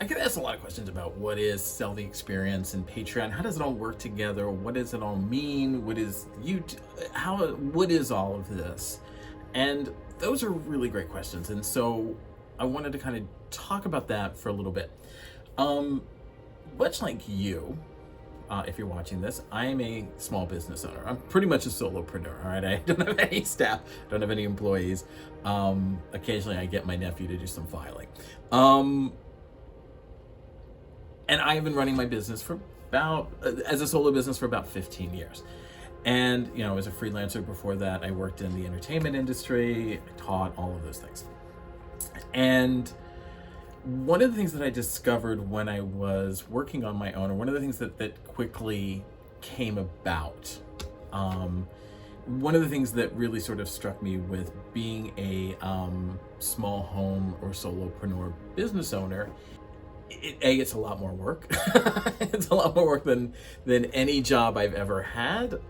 get asked a lot of questions about what is Sell the Experience and Patreon. How does it all work together? What does it all mean? What is what is all of this? And those are really great questions. And so I wanted to kind of talk about that for a little bit. Much like you, if you're watching this, I am a small business owner. I'm pretty much a solopreneur, all right? I don't have any staff, don't have any employees. Occasionally I get my nephew to do some filing. And I have been running my business as a solo business for about 15 years. And, I was a freelancer before that. I worked in the entertainment industry, I taught, all of those things. And one of the things that I discovered when I was working on my own, or one of the things that quickly came about, one of the things that really sort of struck me with being a small home or solopreneur business owner, it's a lot more work. It's a lot more work than any job I've ever had.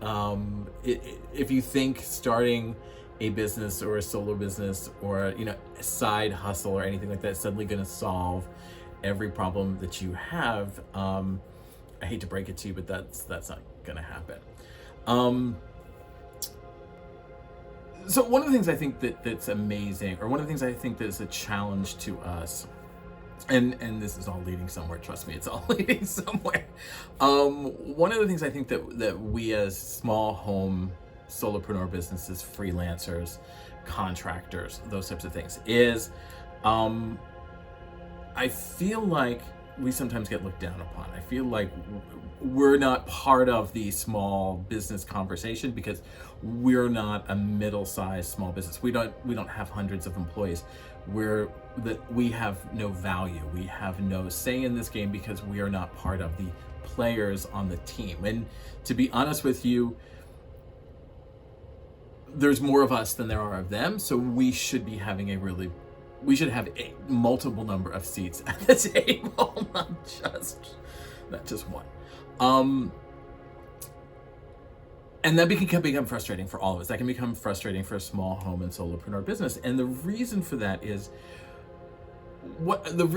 If you think starting a business or a solo business or a side hustle or anything like that is suddenly going to solve every problem that you have, I hate to break it to you, but that's not going to happen. So one of the things I think that's amazing, or one of the things I think that is a challenge to us, and this is all leading somewhere, trust me, it's all leading somewhere. One of the things I think that we as small home solopreneur businesses, freelancers, contractors, those types of things, is I feel like we sometimes get looked down upon. I feel like we're not part of the small business conversation because we're not a middle-sized small business. We don't have hundreds of employees. We have no value. We have no say in this game because we are not part of the players on the team. And to be honest with you, there's more of us than there are of them, so we should be having we should have a multiple number of seats at the table, not just one. And that can become frustrating for all of us. That can become frustrating for a small home and solopreneur business. And the reason for that is one of the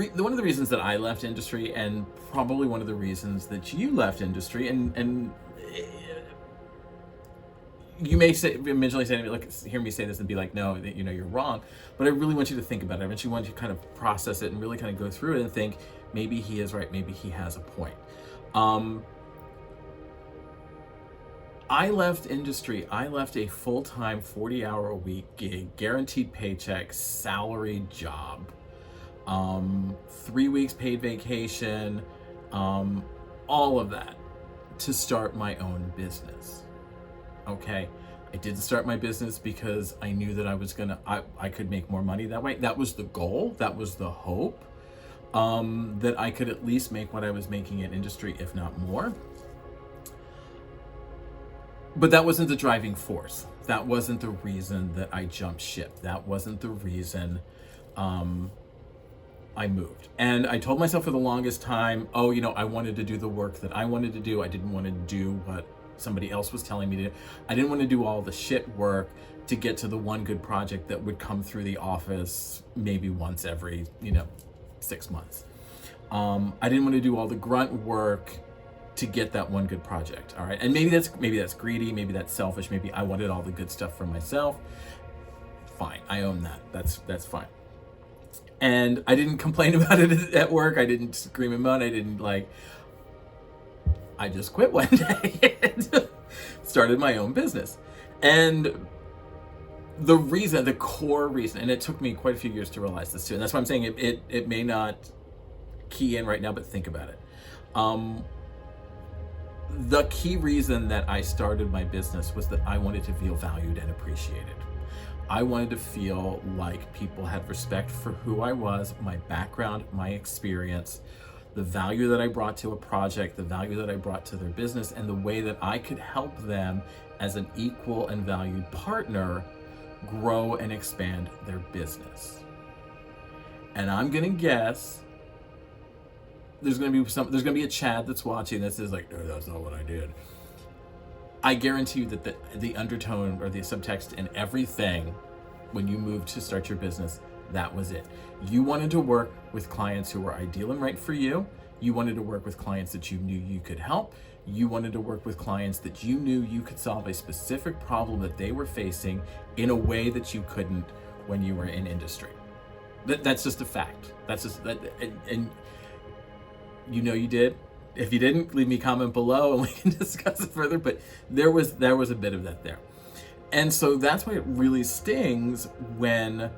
reasons that I left industry, and probably one of the reasons that you left industry, and you may immediately say to me, hear me say this and be like, no, you're wrong. But I really want you to think about it. I eventually want you to kind of process it and really kind of go through it and think, maybe he is right, maybe he has a point. I left industry. I left a full-time 40-hour-a-week gig, guaranteed paycheck, salary job, 3 weeks paid vacation, all of that to start my own business. Okay, I didn't start my business because I knew that I could make more money that way. That was the goal. That was the hope, that I could at least make what I was making in industry, if not more. But that wasn't the driving force. That wasn't the reason that I jumped ship. That wasn't the reason I moved. And I told myself for the longest time, I wanted to do the work that I wanted to do. I didn't want to do what somebody else was telling me to do. I didn't want to do all the shit work to get to the one good project that would come through the office maybe once every 6 months. I didn't want to do all the grunt work to get that one good project. All right, and maybe that's greedy, maybe that's selfish, maybe I wanted all the good stuff for myself. Fine, I own that. That's fine. And I didn't complain about it at work. I didn't scream and moan. I just quit one day and started my own business. And the core reason, and it took me quite a few years to realize this too, and that's why I'm saying it may not key in right now, but think about it. The key reason that I started my business was that I wanted to feel valued and appreciated. I wanted to feel like people had respect for who I was, my background, my experience, the value that I brought to a project, the value that I brought to their business, and the way that I could help them as an equal and valued partner grow and expand their business. And I'm gonna guess there's gonna be a Chad that's watching this is like, no, that's not what I did. I guarantee you that the undertone or the subtext in everything when you move to start your business, That was it. You wanted to work with clients who were ideal and right for you. You wanted to work with clients that you knew you could help. You wanted to work with clients that you knew you could solve a specific problem that they were facing in a way that you couldn't when you were in industry. That's just a fact. That's just that, and you know you did. If you didn't, leave me a comment below and we can discuss it further. But there was a bit of that there, and so that's why it really stings when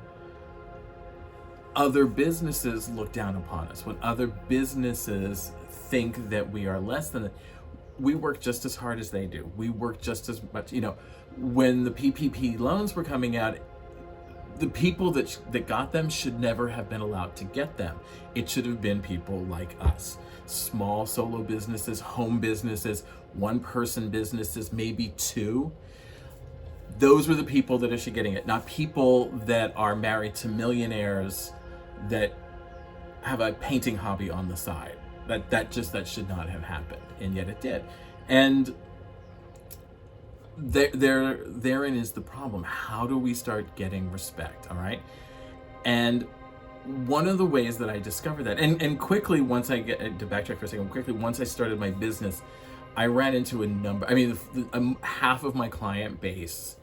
other businesses look down upon us. When other businesses think that we are less than it. We work just as hard as they do. We work just as much. You know, when the PPP loans were coming out, the people that got them should never have been allowed to get them. It should have been people like us. Small solo businesses, home businesses, one-person businesses, maybe two. Those were the people that should getting it, not people that are married to millionaires that have a painting hobby on the side. That should not have happened, and yet it did. And therein is the problem. How do we start getting respect? All right. And one of the ways that I discovered that, and quickly, once I get to backtrack for a second, once I started my business, I ran into a number. I mean, half of my client base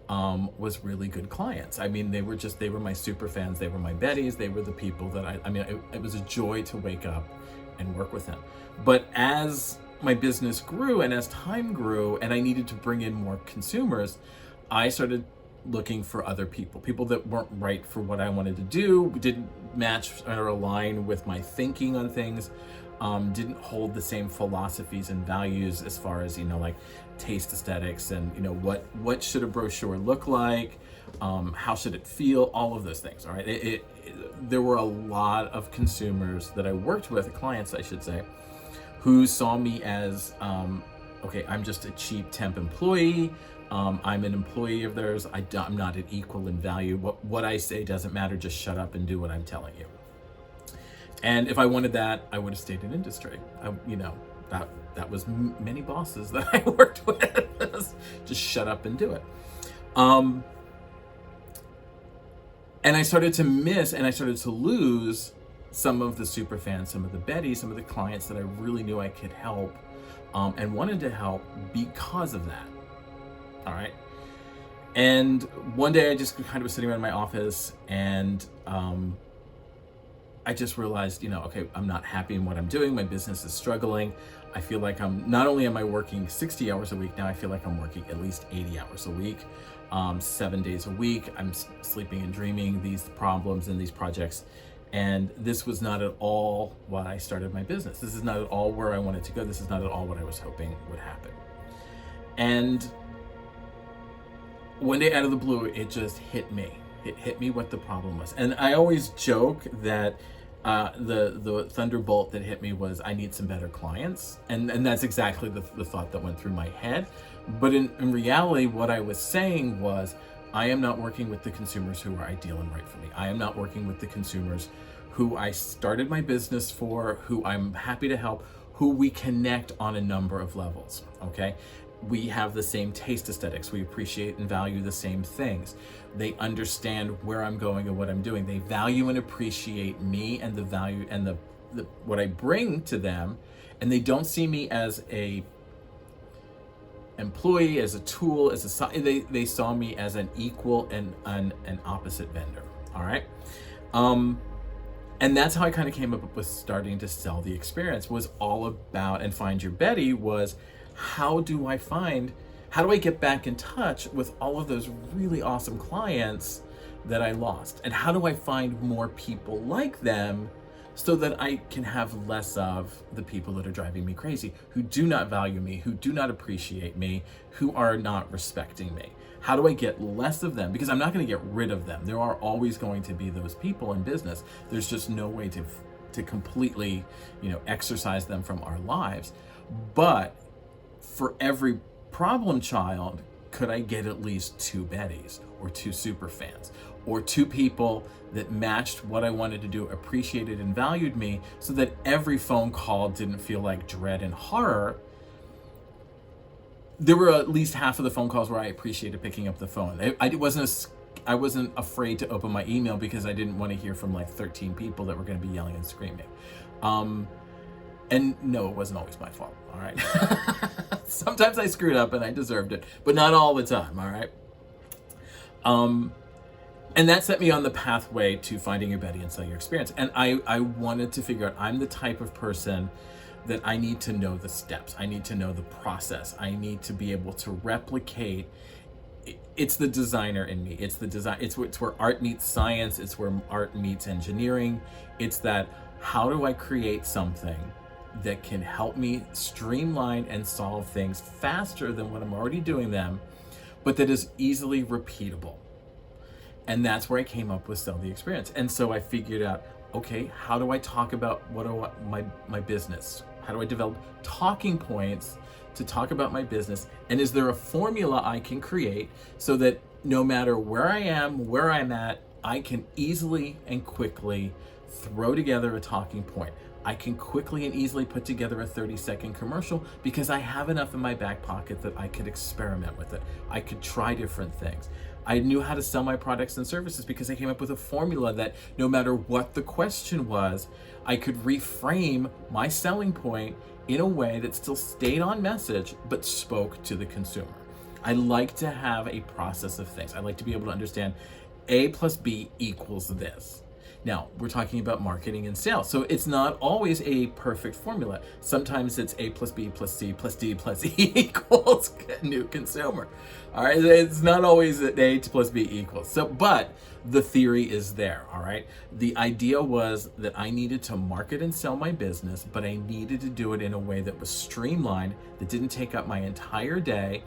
was really good clients. I mean, they were my super fans. They were my Betties. They were the people that it was a joy to wake up and work with them. But as my business grew and as time grew and I needed to bring in more consumers, I started looking for other people that weren't right for what I wanted to do, didn't match or align with my thinking on things, didn't hold the same philosophies and values as far as, like taste aesthetics and, what should a brochure look like, how should it feel, all of those things, all right? There were a lot of consumers that I worked with, clients I should say, who saw me as, okay, I'm just a cheap temp employee. I'm an employee of theirs. I'm not an equal in value. What I say doesn't matter. Just shut up and do what I'm telling you. And if I wanted that, I would have stayed in industry. That was many bosses that I worked with. Just shut up and do it. And I started to miss and I started to lose some of the super fans, some of the Betties, some of the clients that I really knew I could help and wanted to help because of that. All right. And one day I just kind of was sitting around my office and I just realized, okay, I'm not happy in what I'm doing. My business is struggling. I feel like not only am I working 60 hours a week, now I feel like I'm working at least 80 hours a week, 7 days a week. I'm sleeping and dreaming these problems and these projects. And this was not at all why I started my business. This is not at all where I wanted to go. This is not at all what I was hoping would happen. And one day out of the blue, it just hit me. It hit me what the problem was. And I always joke that the thunderbolt that hit me was I need some better clients. And that's exactly the thought that went through my head. But in reality, what I was saying was, I am not working with the consumers who are ideal and right for me. I am not working with the consumers who I started my business for, who I'm happy to help, who we connect on a number of levels, okay? We have the same taste aesthetics. We appreciate and value the same things. They understand where I'm going and what I'm doing. They value and appreciate me and the value and the what I bring to them, and they don't see me as a employee, as a tool, as they saw me as an equal and an opposite vendor. All right. And that's how I kind of came up with starting to sell the experience. Was all about, and Find Your Betty was, how do I get back in touch with all of those really awesome clients that I lost? And how do I find more people like them so that I can have less of the people that are driving me crazy, who do not value me, who do not appreciate me, who are not respecting me? How do I get less of them? Because I'm not going to get rid of them. There are always going to be those people in business. There's just no way to completely, exorcise them from our lives. But for every problem child, could I get at least 2 Bettys or 2 super fans or 2 people that matched what I wanted to do, appreciated and valued me, so that every phone call didn't feel like dread and horror? There were at least half of the phone calls where I appreciated picking up the phone. It wasn't I wasn't afraid to open my email because I didn't want to hear from like 13 people that were going to be yelling and screaming. And no, it wasn't always my fault, all right? Sometimes I screwed up and I deserved it, but not all the time, all right? And that set me on the pathway to finding your Betty and sell your experience. And I wanted to figure out, I'm the type of person that I need to know the steps. I need to know the process. I need to be able to replicate. It's the designer in me. It's the design. It's where art meets science. It's where art meets engineering. It's that, how do I create something that can help me streamline and solve things faster than what I'm already doing them, but that is easily repeatable? And that's where I came up with Sell the Experience. And so I figured out, okay, how do I talk about my business? How do I develop talking points to talk about my business? And is there a formula I can create so that no matter where I am, where I'm at, I can easily and quickly throw together a talking point? I can quickly and easily put together a 30-second commercial because I have enough in my back pocket that I could experiment with it. I could try different things. I knew how to sell my products and services because I came up with a formula that no matter what the question was, I could reframe my selling point in a way that still stayed on message but spoke to the consumer. I like to have a process of things. I like to be able to understand A plus B equals this. Now, we're talking about marketing and sales, so it's not always a perfect formula. Sometimes it's A plus B plus C plus D plus E equals new consumer. All right, it's not always that A plus B equals. So, but the theory is there, all right? The idea was that I needed to market and sell my business, but I needed to do it in a way that was streamlined, that didn't take up my entire day,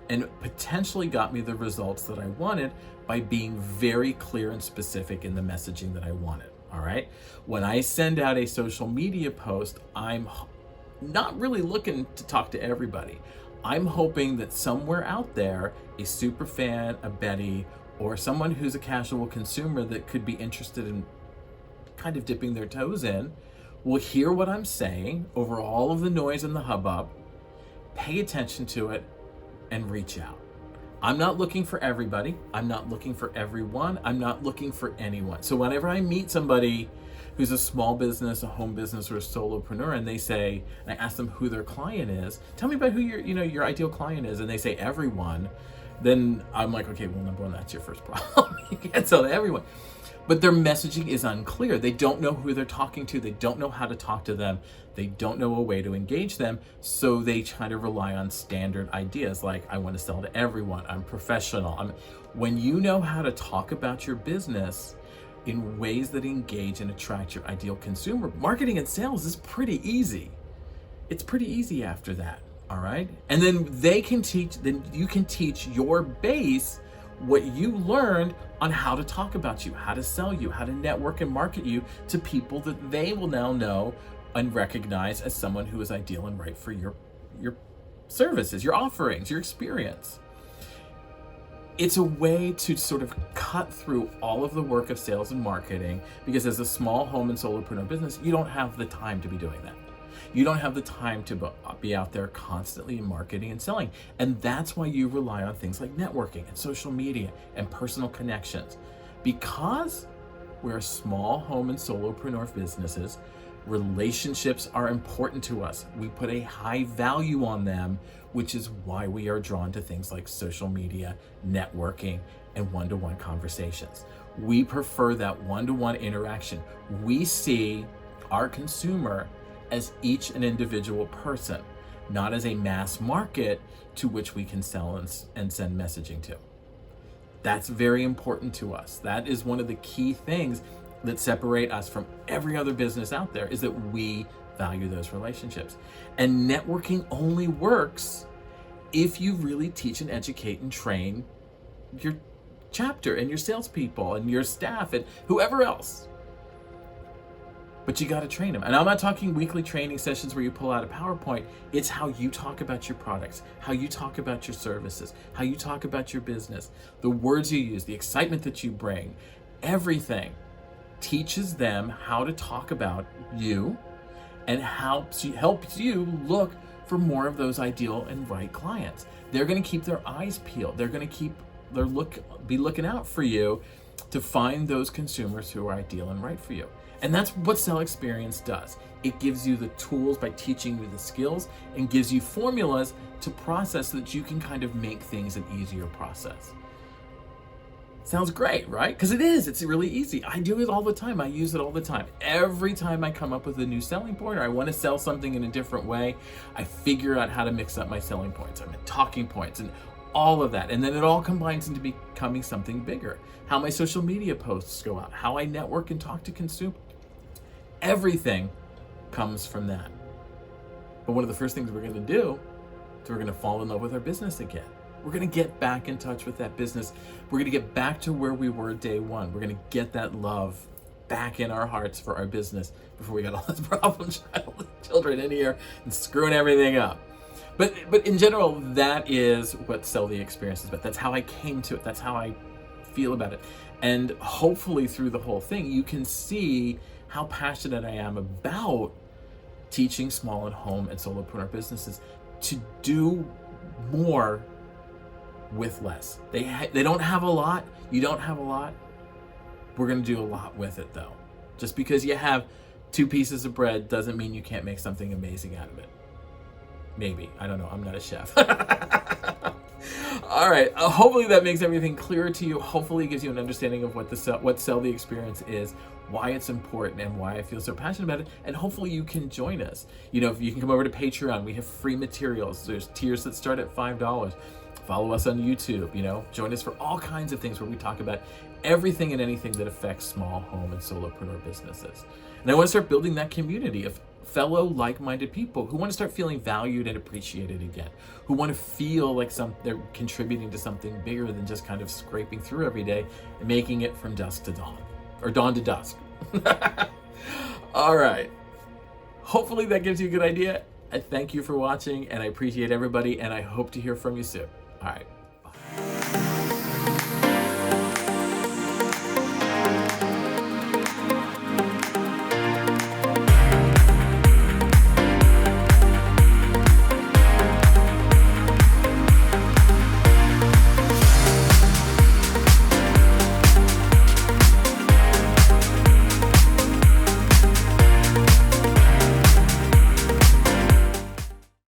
and potentially got me the results that I wanted by being very clear and specific in the messaging that I wanted, all right? When I send out a social media post, I'm not really looking to talk to everybody. I'm hoping that somewhere out there, a super fan, a Betty, or someone who's a casual consumer that could be interested in kind of dipping their toes in, will hear what I'm saying over all of the noise and the hubbub, pay attention to it, and reach out. I'm not looking for everybody. I'm not looking for everyone. I'm not looking for anyone. So whenever I meet somebody who's a small business, a home business, or a solopreneur, and they say, and I ask them who their client is, tell me about who your ideal client is, and they say everyone, then I'm like, okay, well, number one, that's your first problem. You can't sell to everyone. But their messaging is unclear. They don't know who they're talking to. They don't know how to talk to them. They don't know a way to engage them. So they try to rely on standard ideas like, I want to sell to everyone. I'm professional. When you know how to talk about your business in ways that engage and attract your ideal consumer, marketing and sales is pretty easy. It's pretty easy after that, all right? And then you can teach your base what you learned on how to talk about you, how to sell you, how to network and market you to people that they will now know and recognize as someone who is ideal and right for your services, your offerings, your experience. It's a way to sort of cut through all of the work of sales and marketing, because as a small home and solopreneur business, you don't have the time to be doing that. You don't have the time to be out there constantly marketing and selling. And that's why you rely on things like networking and social media and personal connections. Because we're small home and solopreneur businesses, relationships are important to us. We put a high value on them, which is why we are drawn to things like social media, networking, and one-to-one conversations. We prefer that one-to-one interaction. We see our consumer as each an individual person, not as a mass market to which we can sell and send messaging to. That's very important to us. That is one of the key things that separate us from every other business out there, is that we value those relationships. And networking only works if you really teach and educate and train your chapter and your salespeople and your staff and whoever else. But you got to train them. And I'm not talking weekly training sessions where you pull out a PowerPoint. It's how you talk about your products, how you talk about your services, how you talk about your business, the words you use, the excitement that you bring, everything teaches them how to talk about you and helps you look for more of those ideal and right clients. They're going to keep their eyes peeled. They're going to keep be looking out for you to find those consumers who are ideal and right for you. And that's what Sell Experience does. It gives you the tools by teaching you the skills and gives you formulas to process so that you can kind of make things an easier process. Sounds great, right? Because it is. It's really easy. I do it all the time. I use it all the time. Every time I come up with a new selling point or I want to sell something in a different way, I figure out how to mix up my selling points. I mean, talking points and all of that. And then it all combines into becoming something bigger. How my social media posts go out, how I network and talk to consumers. Everything comes from that. But one of the first things we're going to do is we're going to fall in love with our business again. We're going to get back in touch with that business. We're going to get back to where we were day one. We're going to get that love back in our hearts for our business before we got all those problem children in here and screwing everything up. But in general, that is what Sell the Experience is about. That's how I came to it. That's how I feel about it. And hopefully through the whole thing, you can see how passionate I am about teaching small and home and solopreneur businesses to do more with less. They don't have a lot. You don't have a lot. We're going to do a lot with it though. Just because you have 2 pieces of bread doesn't mean you can't make something amazing out of it. Maybe. I don't know. I'm not a chef. All right. Hopefully that makes everything clearer to you. Hopefully it gives you an understanding of what Sell the Experience is, why it's important, and why I feel so passionate about it. And hopefully you can join us. You know, if you can come over to Patreon, we have free materials. There's tiers that start at $5. Follow us on YouTube, join us for all kinds of things where we talk about everything and anything that affects small home and solopreneur businesses. And I want to start building that community of fellow like-minded people who want to start feeling valued and appreciated again, who want to feel like they're contributing to something bigger than just kind of scraping through every day and making it from dusk to dawn, or dawn to dusk. All right. Hopefully that gives you a good idea. I thank you for watching, and I appreciate everybody, and I hope to hear from you soon. All right.